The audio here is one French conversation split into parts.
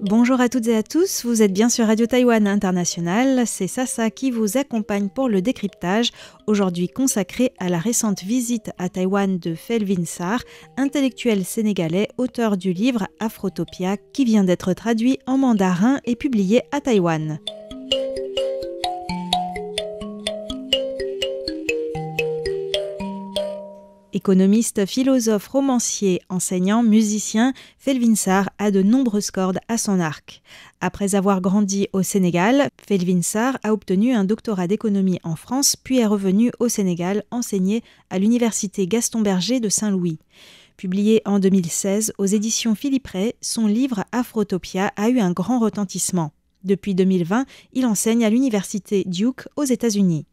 Bonjour à toutes et à tous, vous êtes bien sur Radio Taïwan International, c'est Sasa qui vous accompagne pour le décryptage, aujourd'hui consacré à la récente visite à Taïwan de Phelvin Sarr, intellectuel sénégalais, auteur du livre Afrotopia qui vient d'être traduit en mandarin et publié à Taïwan. Économiste, philosophe, romancier, enseignant, musicien, Phelvin Sarr a de nombreuses cordes à son arc. Après avoir grandi au Sénégal, Phelvin Sarr a obtenu un doctorat d'économie en France, puis est revenu au Sénégal enseigner à l'université Gaston Berger de Saint-Louis. Publié en 2016 aux éditions Philippe Ray, son livre Afrotopia a eu un grand retentissement. Depuis 2020, il enseigne à l'université Duke aux États-Unis.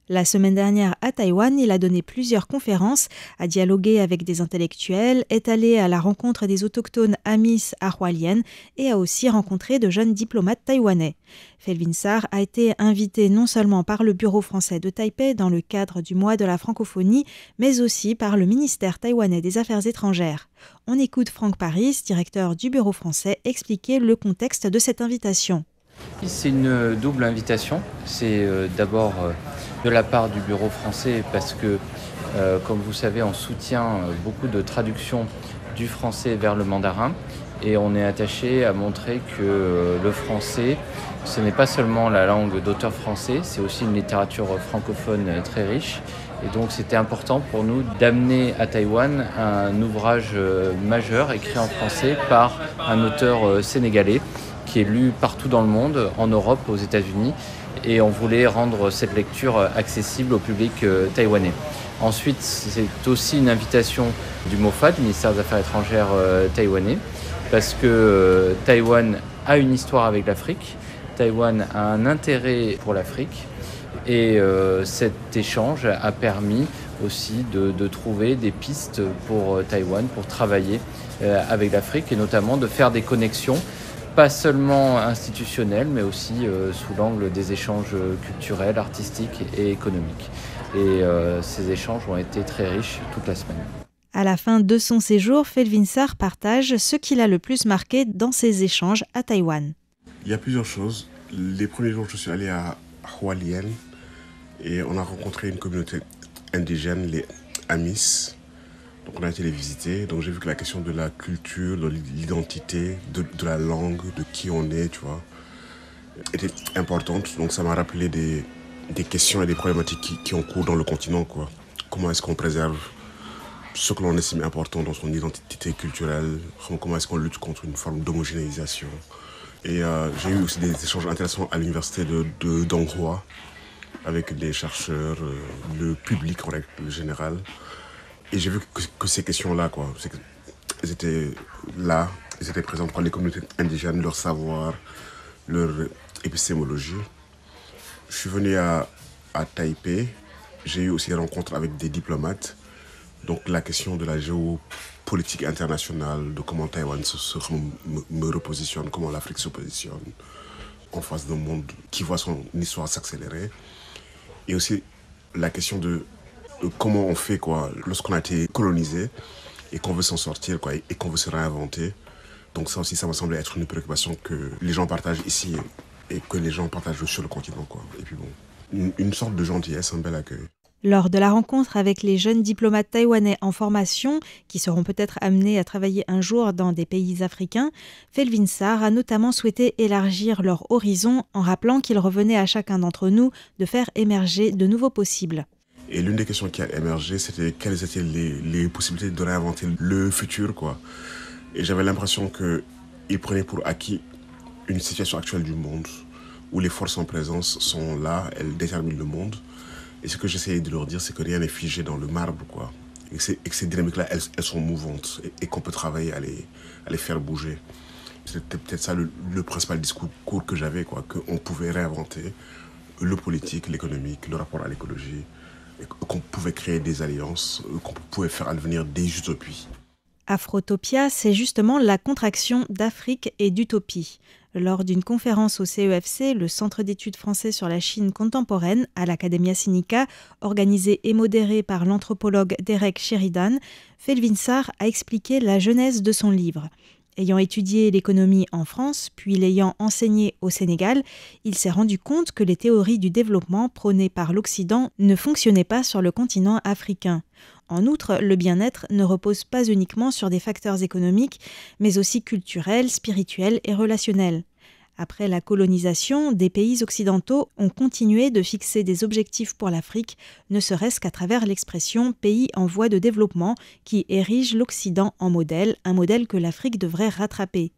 La semaine dernière à Taïwan, il a donné plusieurs conférences, a dialogué avec des intellectuels, est allé à la rencontre des autochtones Amis Ahwaliennes et a aussi rencontré de jeunes diplomates taïwanais. Phelvin Sarr a été invité non seulement par le Bureau français de Taipei dans le cadre du mois de la francophonie, mais aussi par le ministère taïwanais des Affaires étrangères. On écoute Franck Paris, directeur du Bureau français, expliquer le contexte de cette invitation. C'est une double invitation. C'est d'abord de la part du Bureau français parce que, comme vous savez, on soutient beaucoup de traductions du français vers le mandarin et on est attaché à montrer que le français, ce n'est pas seulement la langue d'auteur français, c'est aussi une littérature francophone très riche. Et donc c'était important pour nous d'amener à Taïwan un ouvrage majeur écrit en français par un auteur sénégalais qui est lu partout dans le monde, en Europe, aux États-Unis, et on voulait rendre cette lecture accessible au public taïwanais. Ensuite, c'est aussi une invitation du MOFAD, ministère des Affaires étrangères taïwanais, parce que Taïwan a une histoire avec l'Afrique, Taïwan a un intérêt pour l'Afrique, et cet échange a permis aussi de trouver des pistes pour Taïwan, pour travailler avec l'Afrique, et notamment de faire des connexions pas seulement institutionnels, mais aussi sous l'angle des échanges culturels, artistiques et économiques. Et ces échanges ont été très riches toute la semaine. À la fin de son séjour, Phelvin Sarr partage ce qui l'a le plus marqué dans ses échanges à Taïwan. Il y a plusieurs choses. Les premiers jours, je suis allé à Hualien et on a rencontré une communauté indigène, les Amis. Donc on a été les visiter, donc j'ai vu que la question de la culture, de l'identité, de la langue, de qui on est, tu vois, était importante. Donc ça m'a rappelé des questions et des problématiques qui ont cours dans le continent, quoi. Comment est-ce qu'on préserve ce que l'on estime important dans son identité culturelle? Comment est-ce qu'on lutte contre une forme d'homogénéisation? Et j'ai eu aussi des échanges intéressants à l'université de Donghua avec des chercheurs, le public en règle générale. Et j'ai vu que ces questions-là, quoi, elles étaient là, elles étaient présentes par les communautés indigènes, leur savoir, leur épistémologie. Je suis venu à Taipei, j'ai eu aussi des rencontres avec des diplomates. Donc la question de la géopolitique internationale, de comment Taïwan me repositionne, comment l'Afrique se positionne en face d'un monde qui voit son histoire s'accélérer. Et aussi la question de comment on fait, quoi, lorsqu'on a été colonisé et qu'on veut s'en sortir, quoi, et qu'on veut se réinventer. Donc ça aussi, ça me semble être une préoccupation que les gens partagent ici et que les gens partagent sur le continent, quoi. Et puis bon, une sorte de gentillesse, un bel accueil. Lors de la rencontre avec les jeunes diplomates taïwanais en formation, qui seront peut-être amenés à travailler un jour dans des pays africains, Phelvin Sarr a notamment souhaité élargir leur horizon en rappelant qu'il revenait à chacun d'entre nous de faire émerger de nouveaux possibles. Et l'une des questions qui a émergé, c'était quelles étaient les possibilités de réinventer le futur, quoi. Et j'avais l'impression qu'ils prenaient pour acquis une situation actuelle du monde, où les forces en présence sont là, elles déterminent le monde. Et ce que j'essayais de leur dire, c'est que rien n'est figé dans le marbre, quoi. Et que ces dynamiques-là, elles sont mouvantes et qu'on peut travailler à les faire bouger. C'était peut-être ça le principal discours que j'avais, quoi, qu'on pouvait réinventer le politique, l'économique, le rapport à l'écologie, et qu'on pouvait créer des alliances, qu'on pouvait faire advenir des utopies. Afrotopia, c'est justement la contraction d'Afrique et d'utopie. Lors d'une conférence au CEFC, le Centre d'études français sur la Chine contemporaine, à l'Academia Sinica, organisée et modérée par l'anthropologue Derek Sheridan, Felwine Sarr a expliqué la genèse de son livre. Ayant étudié l'économie en France, puis l'ayant enseigné au Sénégal, il s'est rendu compte que les théories du développement prônées par l'Occident ne fonctionnaient pas sur le continent africain. En outre, le bien-être ne repose pas uniquement sur des facteurs économiques, mais aussi culturels, spirituels et relationnels. Après la colonisation, des pays occidentaux ont continué de fixer des objectifs pour l'Afrique, ne serait-ce qu'à travers l'expression « pays en voie de développement » qui érige l'Occident en modèle, un modèle que l'Afrique devrait rattraper.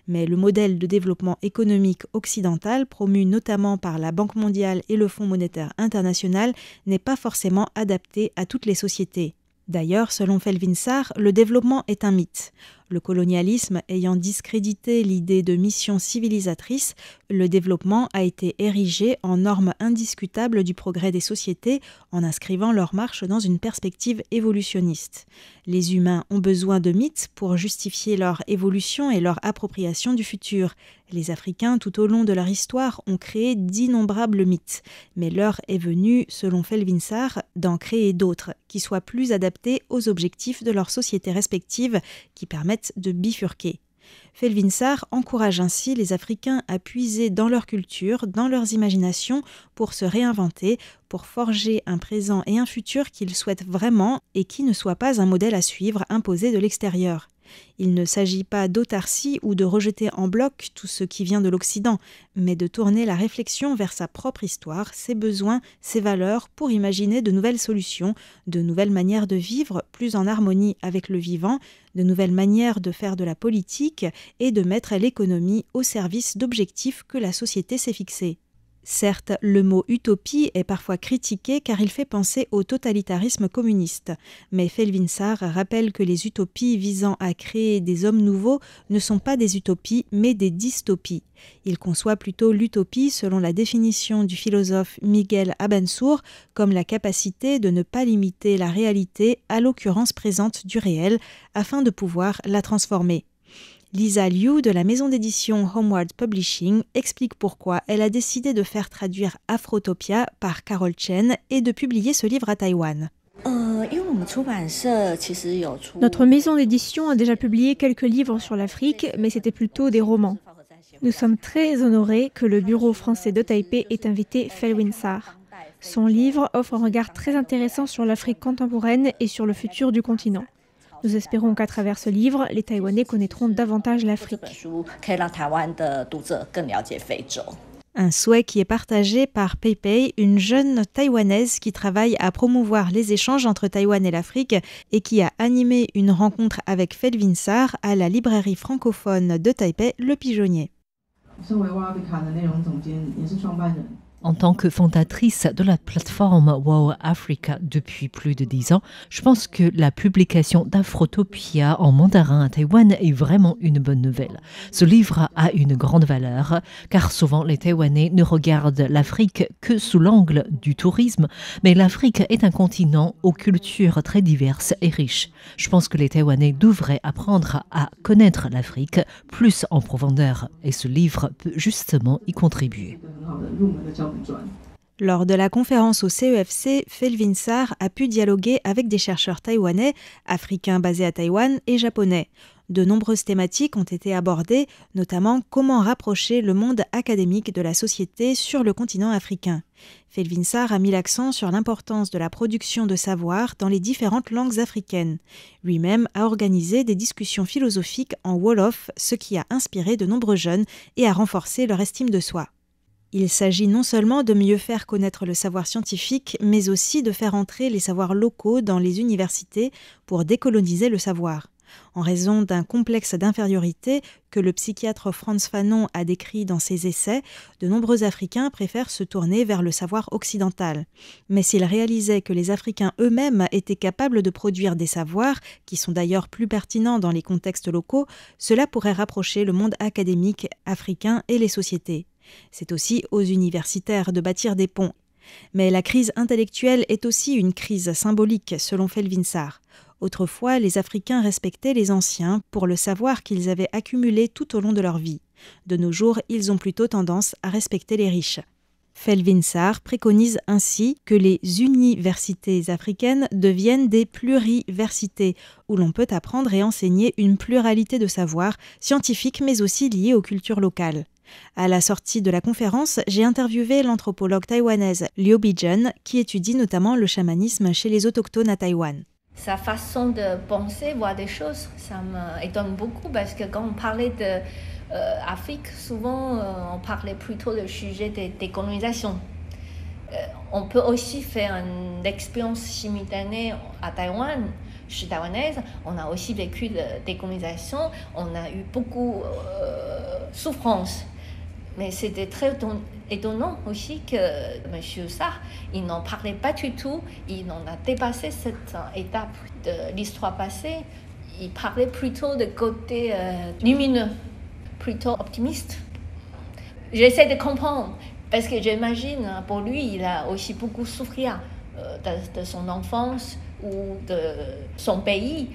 Mais le modèle de développement économique occidental, promu notamment par la Banque mondiale et le Fonds monétaire international, n'est pas forcément adapté à toutes les sociétés. D'ailleurs, selon Felwine Sarr, le développement est un mythe. Le colonialisme ayant discrédité l'idée de mission civilisatrice, le développement a été érigé en norme indiscutable du progrès des sociétés en inscrivant leur marche dans une perspective évolutionniste. Les humains ont besoin de mythes pour justifier leur évolution et leur appropriation du futur. Les Africains, tout au long de leur histoire, ont créé d'innombrables mythes. Mais l'heure est venue, selon Felwine Sarr, d'en créer d'autres, qui soient plus adaptés aux objectifs de leurs sociétés respectives, qui permettent de bifurquer. Felwine Sarr encourage ainsi les Africains à puiser dans leur culture, dans leurs imaginations, pour se réinventer, pour forger un présent et un futur qu'ils souhaitent vraiment et qui ne soit pas un modèle à suivre imposé de l'extérieur. Il ne s'agit pas d'autarcie ou de rejeter en bloc tout ce qui vient de l'Occident, mais de tourner la réflexion vers sa propre histoire, ses besoins, ses valeurs, pour imaginer de nouvelles solutions, de nouvelles manières de vivre plus en harmonie avec le vivant, de nouvelles manières de faire de la politique et de mettre l'économie au service d'objectifs que la société s'est fixés. Certes, le mot utopie est parfois critiqué car il fait penser au totalitarisme communiste. Mais Felwine Sarr rappelle que les utopies visant à créer des hommes nouveaux ne sont pas des utopies mais des dystopies. Il conçoit plutôt l'utopie selon la définition du philosophe Miguel Abansour comme la capacité de ne pas limiter la réalité à l'occurrence présente du réel afin de pouvoir la transformer. Lisa Liu de la maison d'édition Homeward Publishing explique pourquoi elle a décidé de faire traduire Afrotopia par Carol Chen et de publier ce livre à Taïwan. Notre maison d'édition a déjà publié quelques livres sur l'Afrique, mais c'était plutôt des romans. Nous sommes très honorés que le bureau français de Taipei ait invité Felwine Sarr. Son livre offre un regard très intéressant sur l'Afrique contemporaine et sur le futur du continent. Nous espérons qu'à travers ce livre, les Taïwanais connaîtront davantage l'Afrique. Un souhait qui est partagé par Pei Pei, une jeune Taïwanaise qui travaille à promouvoir les échanges entre Taïwan et l'Afrique et qui a animé une rencontre avec Felwine Sarr à la librairie francophone de Taipei, Le Pigeonnier. En tant que fondatrice de la plateforme Wow Africa depuis plus de 10 ans, je pense que la publication d'Afrotopia en mandarin à Taïwan est vraiment une bonne nouvelle. Ce livre a une grande valeur, car souvent les Taïwanais ne regardent l'Afrique que sous l'angle du tourisme, mais l'Afrique est un continent aux cultures très diverses et riches. Je pense que les Taïwanais devraient apprendre à connaître l'Afrique plus en profondeur, et ce livre peut justement y contribuer. Lors de la conférence au CEFC, Felwine Sarr a pu dialoguer avec des chercheurs taïwanais, africains basés à Taïwan et japonais. De nombreuses thématiques ont été abordées, notamment comment rapprocher le monde académique de la société sur le continent africain. Felwine Sarr a mis l'accent sur l'importance de la production de savoir dans les différentes langues africaines. Lui-même a organisé des discussions philosophiques en wolof, ce qui a inspiré de nombreux jeunes et a renforcé leur estime de soi. Il s'agit non seulement de mieux faire connaître le savoir scientifique, mais aussi de faire entrer les savoirs locaux dans les universités pour décoloniser le savoir. En raison d'un complexe d'infériorité que le psychiatre Frantz Fanon a décrit dans ses essais, de nombreux Africains préfèrent se tourner vers le savoir occidental. Mais s'ils réalisaient que les Africains eux-mêmes étaient capables de produire des savoirs, qui sont d'ailleurs plus pertinents dans les contextes locaux, cela pourrait rapprocher le monde académique africain et les sociétés. C'est aussi aux universitaires de bâtir des ponts. Mais la crise intellectuelle est aussi une crise symbolique, selon Felwine Sarr. Autrefois, les Africains respectaient les anciens pour le savoir qu'ils avaient accumulé tout au long de leur vie. De nos jours, ils ont plutôt tendance à respecter les riches. Felwine Sarr préconise ainsi que les universités africaines deviennent des pluriversités, où l'on peut apprendre et enseigner une pluralité de savoirs scientifiques mais aussi liés aux cultures locales. À la sortie de la conférence, j'ai interviewé l'anthropologue taïwanaise Liu Bijun, qui étudie notamment le chamanisme chez les autochtones à Taïwan. Sa façon de penser, voir des choses, ça m'étonne beaucoup parce que quand on parlait d'Afrique, souvent on parlait plutôt du sujet des décolonisations. On peut aussi faire une expérience simultanée à Taïwan. Je suis taïwanaise, on a aussi vécu la décolonisation, on a eu beaucoup de souffrance. Mais c'était très étonnant aussi que M. Sarr, il n'en parlait pas du tout, il en a dépassé cette étape de l'histoire passée. Il parlait plutôt de côté lumineux, plutôt optimiste. J'essaie de comprendre, parce que j'imagine, pour lui, il a aussi beaucoup souffert de son enfance ou de son pays,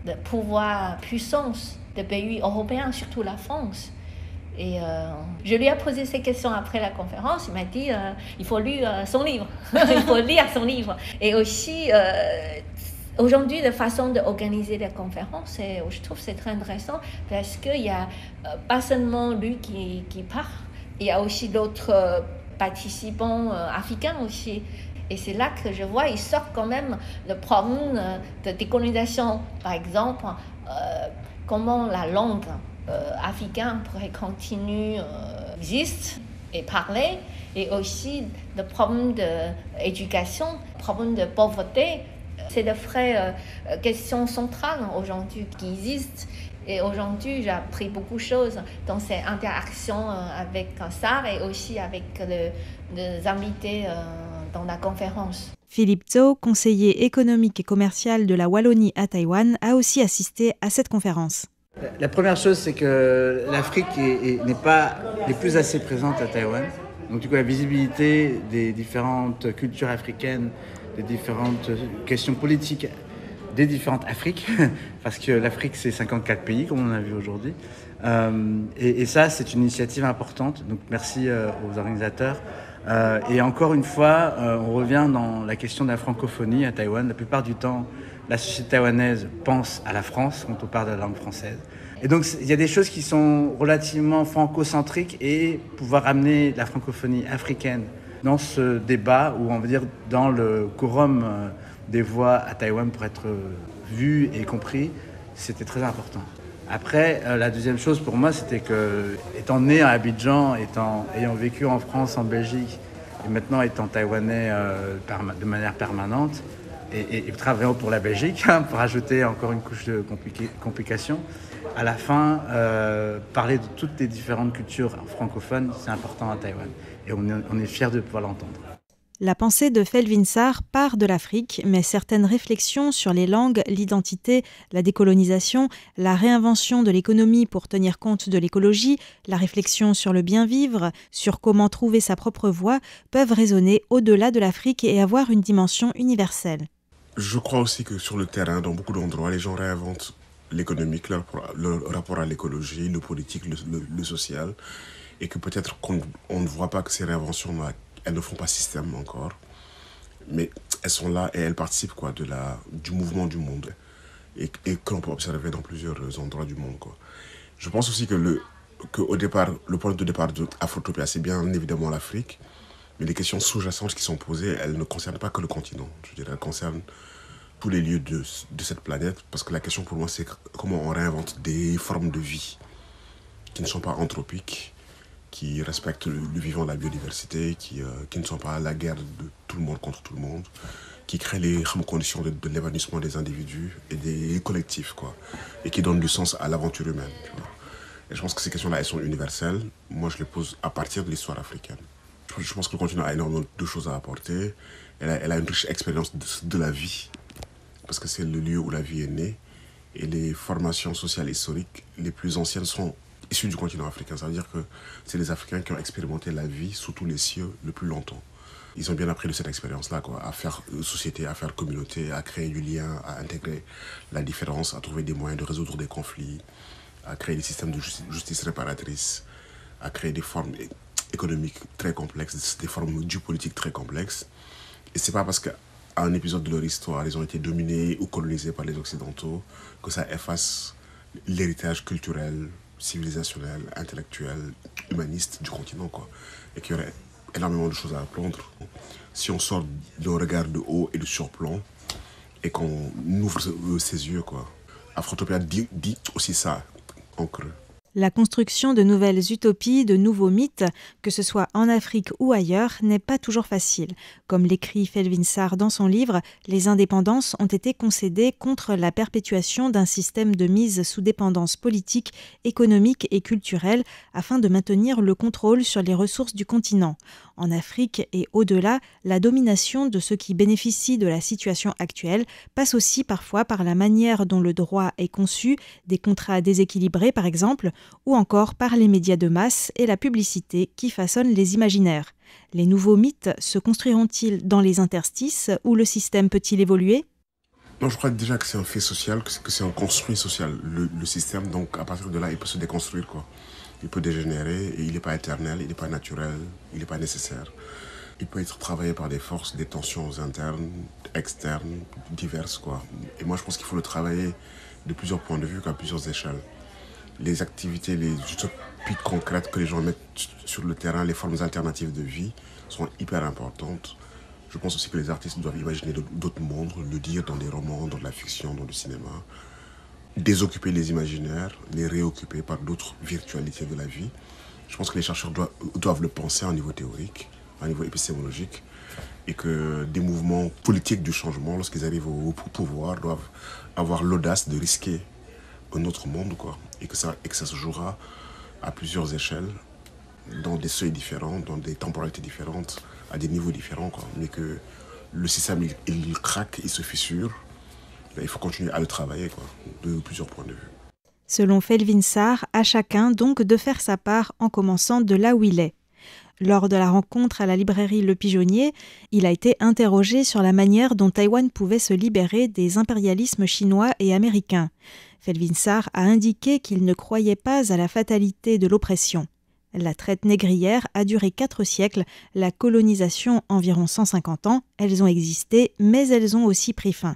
de pouvoir puissance des pays européens, surtout la France. Et je lui ai posé ces questions après la conférence. Il m'a dit il faut lire son livre. Il faut lire son livre. Et aussi, aujourd'hui, la façon d'organiser la conférence, je trouve que c'est très intéressant parce qu'il n'y a pas seulement lui qui parle, il y a aussi d'autres participants africains aussi. Et c'est là que je vois, il sort quand même le problème de décolonisation. Par exemple, comment la langue africaine pourrait continuer existe et parler, et aussi le problème d'éducation, le problème de pauvreté. C'est de vraies questions centrales aujourd'hui qui existent. Et aujourd'hui, j'ai appris beaucoup de choses dans ces interactions avec Sarr et aussi avec les invités dans la conférence. Philippe Zhou, conseiller économique et commercial de la Wallonie à Taïwan, a aussi assisté à cette conférence. La première chose, c'est que l'Afrique n'est pas les plus assez présente à Taïwan. Donc du coup, la visibilité des différentes cultures africaines, des différentes questions politiques des différentes Afriques, parce que l'Afrique, c'est 54 pays, comme on a vu aujourd'hui. Et ça, c'est une initiative importante. Donc merci aux organisateurs. Et encore une fois, on revient dans la question de la francophonie à Taïwan. La plupart du temps, la société taïwanaise pense à la France quand on parle de la langue française. Et donc, il y a des choses qui sont relativement franco-centriques et pouvoir amener la francophonie africaine dans ce débat, ou on va dire dans le quorum des voix à Taïwan pour être vu et compris, c'était très important. Après, la deuxième chose pour moi, c'était que, étant né à Abidjan, ayant vécu en France, en Belgique, et maintenant étant taïwanais de manière permanente, et travaillant pour la Belgique, pour ajouter encore une couche de complications, à la fin, parler de toutes les différentes cultures francophones, c'est important à Taïwan. Et on est fiers de pouvoir l'entendre. La pensée de Felwine Sarr part de l'Afrique, mais certaines réflexions sur les langues, l'identité, la décolonisation, la réinvention de l'économie pour tenir compte de l'écologie, la réflexion sur le bien-vivre, sur comment trouver sa propre voie, peuvent résonner au-delà de l'Afrique et avoir une dimension universelle. Je crois aussi que sur le terrain, dans beaucoup d'endroits, les gens réinventent l'économique, leur rapport à l'écologie, le politique, le social, et que peut-être qu'on ne voit pas que ces réinventions, elles ne font pas système encore, mais elles sont là et elles participent du mouvement du monde, et que l'on peut observer dans plusieurs endroits du monde. Je pense aussi que au départ, le point de départ de Afrotopia, c'est bien évidemment l'Afrique, mais les questions sous-jacentes qui sont posées, elles ne concernent pas que le continent. Je dirais, elles concernent tous les lieux de cette planète, parce que la question pour moi, c'est comment on réinvente des formes de vie qui ne sont pas anthropiques, qui respectent le vivant, la biodiversité, qui ne sont pas à la guerre de tout le monde contre tout le monde, qui créent les conditions de l'évanouissement des individus et des collectifs, et qui donnent du sens à l'aventure humaine. Et je pense que ces questions-là, elles sont universelles. Moi, je les pose à partir de l'histoire africaine. Je pense que le continent a énormément de choses à apporter. Elle a une riche expérience de la vie, parce que c'est le lieu où la vie est née. Et les formations sociales historiques les plus anciennes sont issus du continent africain. Ça veut dire que c'est les Africains qui ont expérimenté la vie sous tous les cieux le plus longtemps. Ils ont bien appris de cette expérience-là, quoi, à faire société, à faire communauté, à créer du lien, à intégrer la différence, à trouver des moyens de résoudre des conflits, à créer des systèmes de justice réparatrice, à créer des formes économiques très complexes, des formes géopolitiques très complexes. Et c'est pas parce qu'à un épisode de leur histoire, ils ont été dominés ou colonisés par les Occidentaux que ça efface l'héritage culturel, civilisationnel, intellectuel, humaniste du continent, quoi. Et qu'il y aurait énormément de choses à apprendre si on sort d'un regard de haut et de surplomb et qu'on ouvre ses yeux, quoi. Afrotopia dit aussi ça, en creux. La construction de nouvelles utopies, de nouveaux mythes, que ce soit en Afrique ou ailleurs, n'est pas toujours facile. Comme l'écrit Felwine Sarr dans son livre, les indépendances ont été concédées contre la perpétuation d'un système de mise sous dépendance politique, économique et culturelle afin de maintenir le contrôle sur les ressources du continent. En Afrique et au-delà, la domination de ceux qui bénéficient de la situation actuelle passe aussi parfois par la manière dont le droit est conçu, des contrats déséquilibrés par exemple, ou encore par les médias de masse et la publicité qui façonnent les imaginaires. Les nouveaux mythes se construiront-ils dans les interstices ou le système peut-il évoluer ? Non, je crois déjà que c'est un fait social, que c'est un construit social, le système. Donc à partir de là, il peut se déconstruire, quoi. Il peut dégénérer et il n'est pas éternel, il n'est pas naturel, il n'est pas nécessaire. Il peut être travaillé par des forces, des tensions internes, externes, diverses, quoi. Et moi, je pense qu'il faut le travailler de plusieurs points de vue, à plusieurs échelles. Les activités, les utopies concrètes que les gens mettent sur le terrain, les formes alternatives de vie sont hyper importantes. Je pense aussi que les artistes doivent imaginer d'autres mondes, le dire dans des romans, dans de la fiction, dans le cinéma. Désoccuper les imaginaires, les réoccuper par d'autres virtualités de la vie. Je pense que les chercheurs doivent le penser à un niveau théorique, à un niveau épistémologique, et que des mouvements politiques du changement, lorsqu'ils arrivent au pouvoir, doivent avoir l'audace de risquer un autre monde, quoi, et que ça se jouera à plusieurs échelles, dans des seuils différents, dans des temporalités différentes, à des niveaux différents, quoi. Mais que le système, il craque, il se fissure. Il faut continuer à le travailler, quoi, de plusieurs points de vue. Selon Felwine Sarr, à chacun donc de faire sa part en commençant de là où il est. Lors de la rencontre à la librairie Le Pigeonnier, il a été interrogé sur la manière dont Taïwan pouvait se libérer des impérialismes chinois et américains. Felwine Sarr a indiqué qu'il ne croyait pas à la fatalité de l'oppression. La traite négrière a duré 4 siècles, la colonisation environ 150 ans, elles ont existé, mais elles ont aussi pris fin.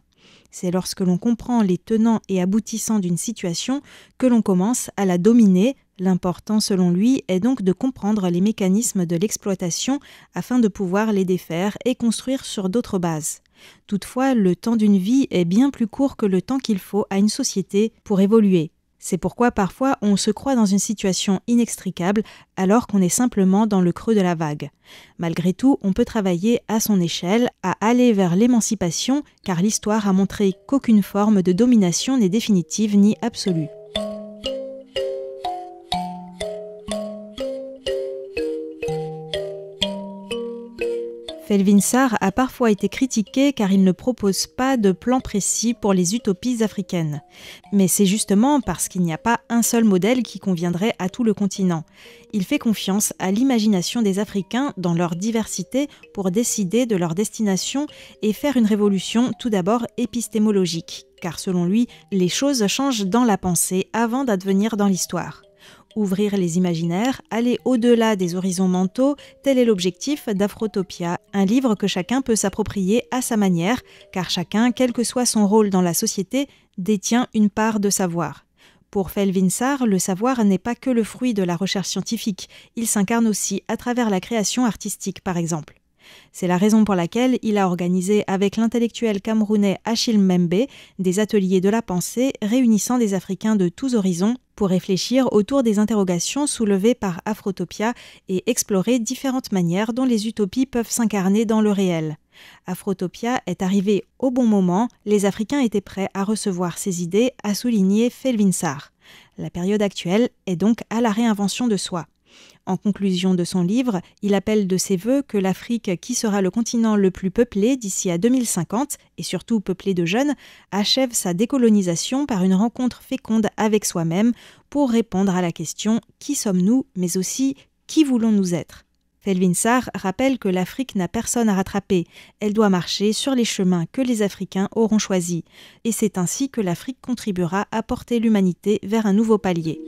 C'est lorsque l'on comprend les tenants et aboutissants d'une situation que l'on commence à la dominer. L'important, selon lui, est donc de comprendre les mécanismes de l'exploitation afin de pouvoir les défaire et construire sur d'autres bases. Toutefois, le temps d'une vie est bien plus court que le temps qu'il faut à une société pour évoluer. C'est pourquoi parfois on se croit dans une situation inextricable alors qu'on est simplement dans le creux de la vague. Malgré tout, on peut travailler à son échelle, à aller vers l'émancipation, car l'histoire a montré qu'aucune forme de domination n'est définitive ni absolue. Felwine Sarr a parfois été critiqué car il ne propose pas de plan précis pour les utopies africaines. Mais c'est justement parce qu'il n'y a pas un seul modèle qui conviendrait à tout le continent. Il fait confiance à l'imagination des Africains dans leur diversité pour décider de leur destination et faire une révolution tout d'abord épistémologique, car selon lui, les choses changent dans la pensée avant d'advenir dans l'histoire. Ouvrir les imaginaires, aller au-delà des horizons mentaux, tel est l'objectif d'Afrotopia, un livre que chacun peut s'approprier à sa manière, car chacun, quel que soit son rôle dans la société, détient une part de savoir. Pour Felwine Sarr, le savoir n'est pas que le fruit de la recherche scientifique, il s'incarne aussi à travers la création artistique par exemple. C'est la raison pour laquelle il a organisé avec l'intellectuel camerounais Achille Mbembe des ateliers de la pensée réunissant des Africains de tous horizons pour réfléchir autour des interrogations soulevées par Afrotopia et explorer différentes manières dont les utopies peuvent s'incarner dans le réel. Afrotopia est arrivé au bon moment, les Africains étaient prêts à recevoir ces idées, a souligné Felwine Sarr. La période actuelle est donc à la réinvention de soi. En conclusion de son livre, il appelle de ses vœux que l'Afrique, qui sera le continent le plus peuplé d'ici à 2050, et surtout peuplé de jeunes, achève sa décolonisation par une rencontre féconde avec soi-même pour répondre à la question « Qui sommes-nous ?», mais aussi « Qui voulons-nous être ?» Felwine Sarr rappelle que l'Afrique n'a personne à rattraper. Elle doit marcher sur les chemins que les Africains auront choisis. Et c'est ainsi que l'Afrique contribuera à porter l'humanité vers un nouveau palier.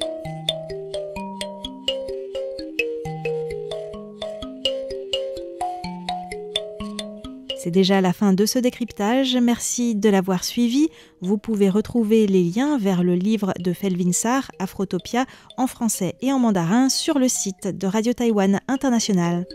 C'est déjà la fin de ce décryptage. Merci de l'avoir suivi. Vous pouvez retrouver les liens vers le livre de Felwine Sarr, Afrotopia, en français et en mandarin sur le site de Radio Taïwan International.